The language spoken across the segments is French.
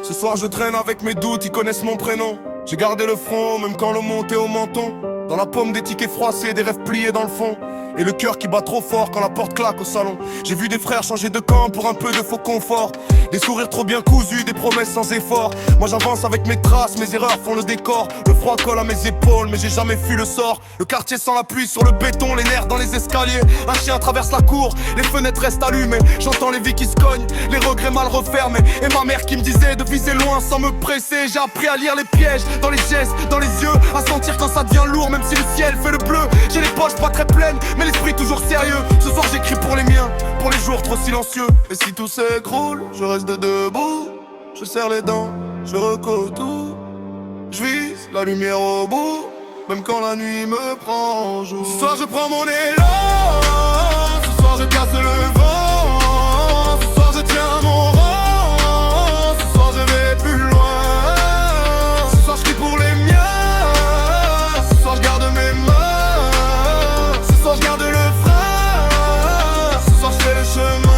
Ce soir je traîne avec mes doutes, ils connaissent mon prénom. J'ai gardé le front, même quand l'eau montait au menton. Dans la paume des tickets froissés, des rêves pliés dans le fond. Et le cœur qui bat trop fort quand la porte claque au salon. J'ai vu des frères changer de camp pour un peu de faux confort. Des sourires trop bien cousus, des promesses sans effort. Moi j'avance avec mes traces, mes erreurs font le décor. Le froid colle à mes épaules, mais j'ai jamais fui le sort. Le quartier sans la pluie sur le béton, les nerfs dans les escaliers. Un chien traverse la cour, les fenêtres restent allumées. J'entends les vies qui se cognent, les regrets mal refermés. Et ma mère qui me disait de viser loin sans me presser. J'ai appris à lire les pièges, dans les gestes, dans les yeux. À sentir quand ça devient lourd, même si le ciel fait le bleu. J'ai les poches pas très pleines, mais l'esprit toujours sérieux. Ce soir j'écris pour les miens, pour les jours trop silencieux. Et si tout s'écroule, je reste debout. Je serre les dents, je recours tout. Je vise la lumière au bout, même quand la nuit me prend en joue. Ce soir je prends mon élan, ce soir je casse le vent. Ce soir je tiens mon rang, ce soir je vais plus loin. Ce soir je crie pour les miens, ce soir je garde mes mains. Ce soir je garde le frein, ce soir je fais le chemin.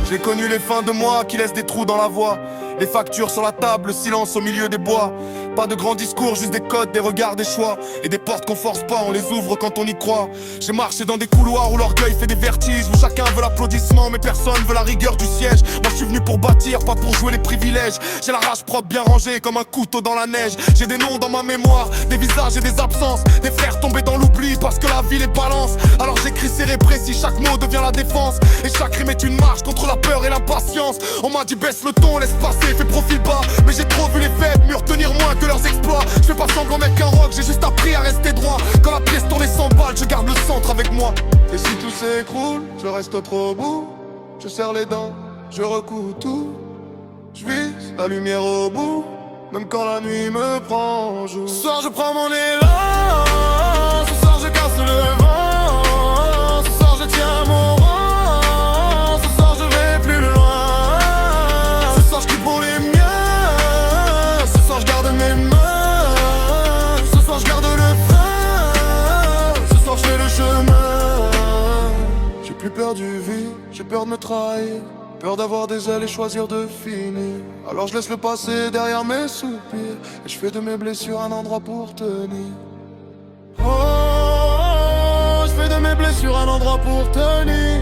J'ai connu les fins de mois qui laissent des trous dans la voie. Les factures sur la table, le silence au milieu des bois. Pas de grands discours, juste des codes, des regards, des choix. Et des portes qu'on force pas, on les ouvre quand on y croit. J'ai marché dans des couloirs où l'orgueil fait des vertiges, où chacun veut l'applaudissement mais personne veut la rigueur du siège. Moi je suis venu pour bâtir, pas pour jouer les privilèges. J'ai la rage propre bien rangée comme un couteau dans la neige. J'ai des noms dans ma mémoire, des visages et des absences. Des frères tombés dans l'oubli parce que la vie les balance. Alors j'écris serré précis, chaque mot devient la défense. Et chaque rime est une marche contre la peur et l'impatience. On m'a dit baisse le ton, laisse passer, fais profil bas. Mais j'ai trop vu les faibles mieux retenir moins que leurs exploits. Je fais pas semblant mec qu'un rock, j'ai juste appris à rester droit. Quand la pièce tournait 100 balles, je garde le centre avec moi. Et si tout s'écroule, je reste trop beau. Je serre les dents, je recoue tout. Je vise la lumière au bout, même quand la nuit me prend en joue. Ce soir je prends mon élan, ce soir je casse le vent. Ce soir je tiens mon rang, ce soir je vais plus loin. Ce soir je crie pour les miens, ce soir je garde mes mains. Ce soir je garde le frein, ce soir je fais le chemin. J'ai plus peur du vide, j'ai peur de me trahir. Peur d'avoir des ailes et choisir de finir. Alors je laisse le passé derrière mes soupirs. Et je fais de mes blessures un endroit pour tenir. Oh, je fais de mes blessures un endroit pour tenir.